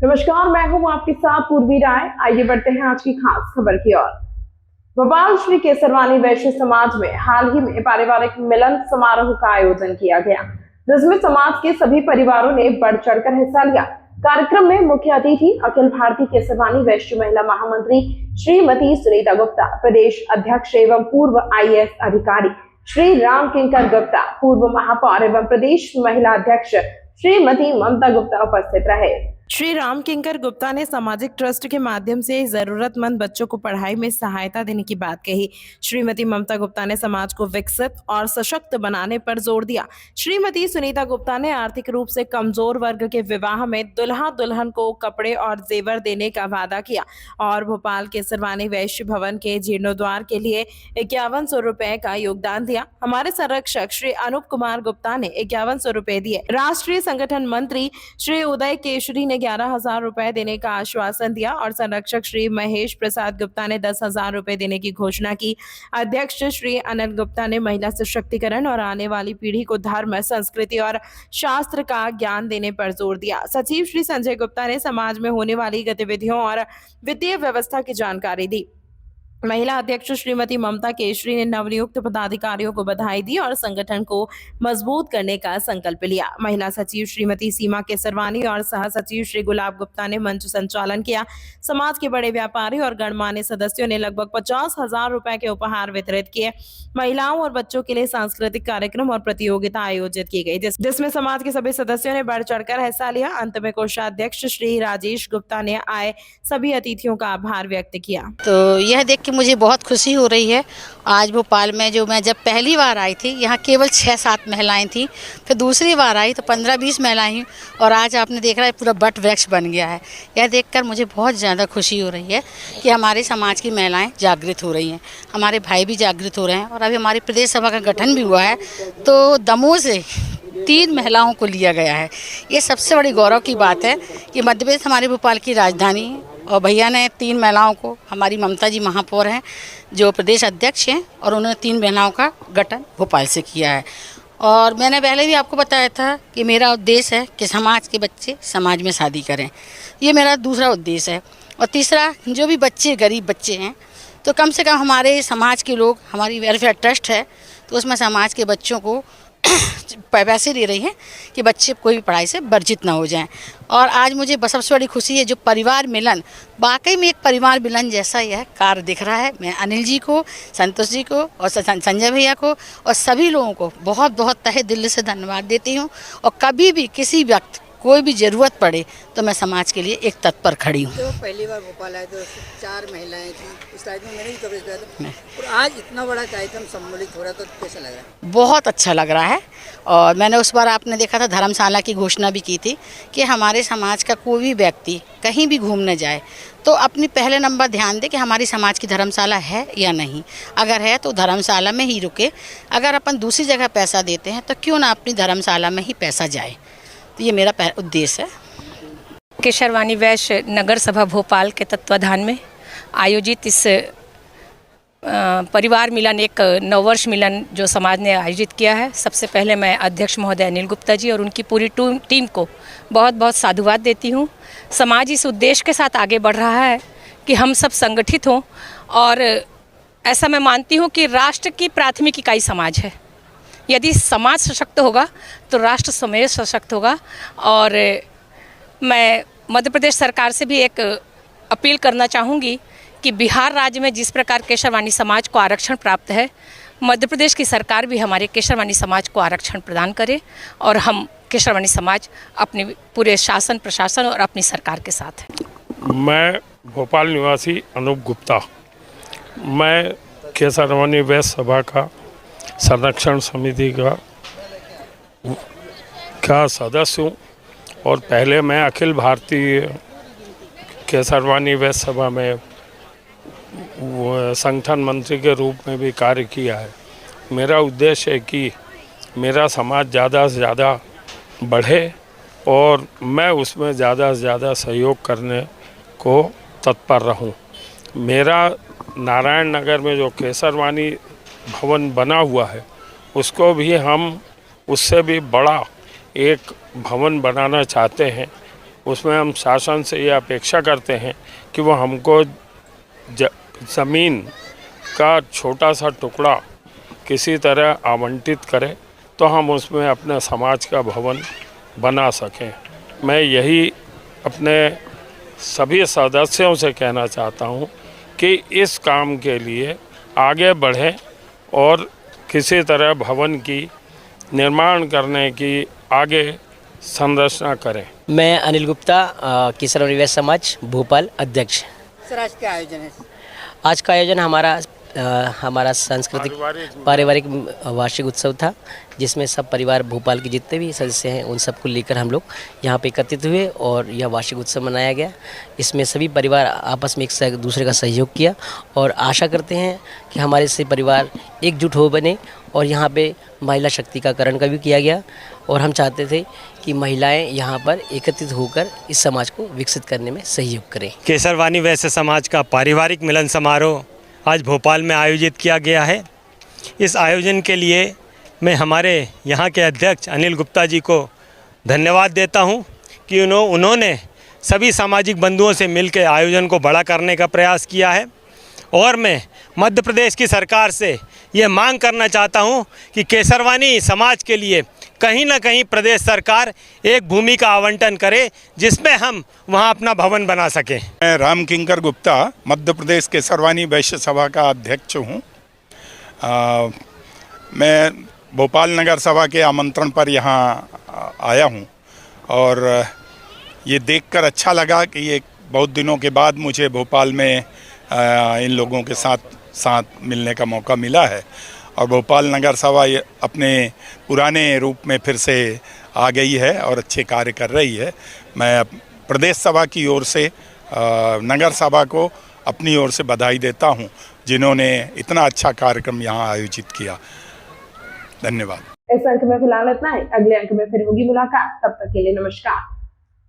नमस्कार, मैं हूं आपके साथ पूर्वी राय। आइए बढ़ते हैं आज की खास खबर की ओर। भोपाल श्री केसरवानी वैश्य समाज में हाल ही में पारिवारिक मिलन समारोह का आयोजन किया गया, जिसमें समाज के सभी परिवारों ने बढ़ चढ़कर हिस्सा लिया। कार्यक्रम में मुख्य अतिथि अखिल भारतीय केसरवानी वैश्य महिला महामंत्री श्रीमती सुनीता गुप्ता, प्रदेश अध्यक्ष एवं पूर्व IAS अधिकारी श्री राम किंकर गुप्ता, पूर्व महापौर एवं प्रदेश महिला अध्यक्ष श्रीमती ममता गुप्ता उपस्थित रहे। श्री राम किंकर गुप्ता ने सामाजिक ट्रस्ट के माध्यम से जरूरतमंद बच्चों को पढ़ाई में सहायता देने की बात कही। श्रीमती ममता गुप्ता ने समाज को विकसित और सशक्त बनाने पर जोर दिया। श्रीमती सुनीता गुप्ता ने आर्थिक रूप से कमजोर वर्ग के विवाह में दुल्हा दुल्हन को कपड़े और जेवर देने का वादा किया और भोपाल केसरवानी वैश्य भवन के जीर्णोद्वार के लिए 5100 रुपए का योगदान दिया। हमारे संरक्षक श्री अनूप कुमार गुप्ता ने 5100 रुपए दिए। राष्ट्रीय संगठन मंत्री श्री उदय केशरी ने 11,000 रुपए देने का आश्वासन दिया और संरक्षक श्री महेश प्रसाद गुप्ता ने 10,000 रुपए देने की घोषणा की। अध्यक्ष श्री अनिल गुप्ता ने महिला सशक्तिकरण और आने वाली पीढ़ी को धर्म, संस्कृति और शास्त्र का ज्ञान देने पर जोर दिया। सचिव श्री संजय गुप्ता ने समाज में होने वाली गतिविधियों और वित्तीय व्यवस्था की जानकारी दी। महिला अध्यक्ष श्रीमती ममता केशरी ने नवनियुक्त पदाधिकारियों को बधाई दी और संगठन को मजबूत करने का संकल्प लिया। महिला सचिव श्रीमती सीमा केसरवानी और सह सचिव श्री गुलाब गुप्ता ने मंच संचालन किया। समाज के बड़े व्यापारी और गणमान्य सदस्यों ने लगभग 50,000 रुपए के उपहार वितरित किए। महिलाओं और बच्चों के लिए सांस्कृतिक कार्यक्रम और प्रतियोगिता आयोजित की गई, जिसमें समाज के सभी सदस्यों ने बढ़ चढ़कर हिस्सा लिया। अंत में कोषाध्यक्ष श्री राजेश गुप्ता ने आए सभी अतिथियों का आभार व्यक्त किया। तो यह देख के मुझे बहुत खुशी हो रही है। आज भोपाल में मैं जब पहली बार आई थी, यहाँ केवल 6-7 महिलाएं थी, फिर दूसरी बार आई तो 15-20 महिलाएं हुई और आज आपने देख रहा है पूरा बट वृक्ष बन गया है। यह देखकर मुझे बहुत ज़्यादा खुशी हो रही है कि हमारे समाज की महिलाएं जागृत हो रही हैं, हमारे भाई भी जागृत हो रहे हैं। और अभी हमारी प्रदेश सभा का गठन भी हुआ है तो दमोह से 3 महिलाओं को लिया गया है। ये सबसे बड़ी गौरव की बात है कि मध्य प्रदेश हमारे भोपाल की राजधानी है और भैया ने 3 महिलाओं को, हमारी ममता जी महापौर हैं जो प्रदेश अध्यक्ष हैं, और उन्होंने 3 महिलाओं का गठन भोपाल से किया है। और मैंने पहले भी आपको बताया था कि मेरा उद्देश्य है कि समाज के बच्चे समाज में शादी करें, ये मेरा दूसरा उद्देश्य है। और तीसरा, जो भी बच्चे गरीब बच्चे हैं तो कम से कम हमारे समाज के लोग, हमारी वेलफेयर ट्रस्ट है तो उसमें समाज के बच्चों को पैसे दे रही हैं कि बच्चे कोई भी पढ़ाई से वर्जित ना हो जाएं। और आज मुझे सबसे बड़ी खुशी है जो परिवार मिलन, वाकई में एक परिवार मिलन जैसा यह कार्य दिख रहा है। मैं अनिल जी को, संतोष जी को और संजय भैया को और सभी लोगों को बहुत बहुत तहे दिल से धन्यवाद देती हूँ। और कभी भी किसी वक्त कोई भी ज़रूरत पड़े तो मैं समाज के लिए एक तत्पर खड़ी हूँ। तो पहली बार भोपाल आए तो 4 महिलाएं थी, इस कार्यक्रम में मैंने भी कवरेज किया था और आज इतना बड़ा कार्यक्रम सम्मिलित हो रहा है तो कैसा लग रहा है? बहुत अच्छा लग रहा है। और मैंने उस बार आपने देखा था धर्मशाला की घोषणा भी की थी कि हमारे समाज का कोई भी व्यक्ति कहीं भी घूमने जाए तो अपनी पहले नंबर ध्यान दे कि हमारी समाज की धर्मशाला है या नहीं। अगर है तो धर्मशाला में ही रुके, अगर अपन दूसरी जगह पैसा देते हैं तो क्यों ना अपनी धर्मशाला में ही पैसा जाए। तो ये मेरा उद्देश्य है। केसरवानी वैश्य नगर सभा भोपाल के तत्वाधान में आयोजित इस परिवार मिलन, एक नववर्ष मिलन जो समाज ने आयोजित किया है, सबसे पहले मैं अध्यक्ष महोदय अनिल गुप्ता जी और उनकी पूरी टीम को बहुत बहुत साधुवाद देती हूँ। समाज इस उद्देश्य के साथ आगे बढ़ रहा है कि हम सब संगठित हों और ऐसा मैं मानती हूँ कि राष्ट्र की प्राथमिक इकाई समाज है। यदि समाज सशक्त होगा तो राष्ट्र समेत सशक्त होगा। और मैं मध्य प्रदेश सरकार से भी एक अपील करना चाहूँगी कि बिहार राज्य में जिस प्रकार केसरवानी समाज को आरक्षण प्राप्त है, मध्य प्रदेश की सरकार भी हमारे केसरवानी समाज को आरक्षण प्रदान करे और हम केसरवानी समाज अपने पूरे शासन प्रशासन और अपनी सरकार के साथ है। मैं भोपाल निवासी अनूप गुप्ता, मैं केसरवानी वैश्य सभा का संरक्षण समिति का सदस्य हूँ और पहले मैं अखिल भारतीय केसरवानी वैश्य सभा में संगठन मंत्री के रूप में भी कार्य किया है। मेरा उद्देश्य है कि मेरा समाज ज़्यादा से ज़्यादा बढ़े और मैं उसमें ज़्यादा से ज़्यादा सहयोग करने को तत्पर रहूं। मेरा नारायण नगर में जो केसरवानी भवन बना हुआ है उसको भी हम उससे भी बड़ा एक भवन बनाना चाहते हैं उसमें हम शासन से ये अपेक्षा करते हैं कि वो हमको ज़मीन का छोटा सा टुकड़ा किसी तरह आवंटित करे तो हम उसमें अपने समाज का भवन बना सकें। मैं यही अपने सभी सदस्यों से कहना चाहता हूँ कि इस काम के लिए आगे बढ़ें और किसी तरह भवन की निर्माण करने की आगे संरचना करें। मैं अनिल गुप्ता, केसरवानी वैश्य समाज भोपाल अध्यक्ष। सर आज क्या आयोजन है? आज का आयोजन हमारा सांस्कृतिक पारिवारिक वार्षिक उत्सव था, जिसमें सब परिवार भोपाल के जितने भी सदस्य हैं उन सबको लेकर हम लोग यहाँ पे एकत्रित हुए और यह वार्षिक उत्सव मनाया गया। इसमें सभी परिवार आपस में एक दूसरे का सहयोग किया और आशा करते हैं कि हमारे से परिवार एकजुट हो बने। और यहाँ पे महिला शक्तिकरण का भी किया गया और हम चाहते थे कि महिलाएं यहाँ पर एकत्रित होकर इस समाज को विकसित करने में सहयोग करें। केसरवानी वैश्य समाज का पारिवारिक मिलन समारोह आज भोपाल में आयोजित किया गया है। इस आयोजन के लिए मैं हमारे यहाँ के अध्यक्ष अनिल गुप्ता जी को धन्यवाद देता हूँ कि उन्होंने सभी सामाजिक बंधुओं से मिलकर आयोजन को बड़ा करने का प्रयास किया है। और मैं मध्य प्रदेश की सरकार से ये मांग करना चाहता हूँ कि केसरवानी समाज के लिए कहीं ना कहीं प्रदेश सरकार एक भूमि का आवंटन करे जिसमें हम वहाँ अपना भवन बना सकें। मैं राम किंकर गुप्ता मध्य प्रदेश केसरवानी वैश्य सभा का अध्यक्ष हूँ। मैं भोपाल नगर सभा के आमंत्रण पर यहाँ आया हूँ और ये देखकर अच्छा लगा कि ये बहुत दिनों के बाद मुझे भोपाल में इन लोगों के साथ मिलने का मौका मिला है और भोपाल नगर सभा अपने पुराने रूप में फिर से आ गई है और अच्छे कार्य कर रही है। मैं प्रदेश सभा की ओर से नगर सभा को अपनी ओर से बधाई देता हूं, जिन्होंने इतना अच्छा कार्यक्रम यहां आयोजित किया। धन्यवाद। इस अंक में फिलहाल इतना ही। अगले अंक में फिर होगी मुलाकात। तब तक के लिए नमस्कार।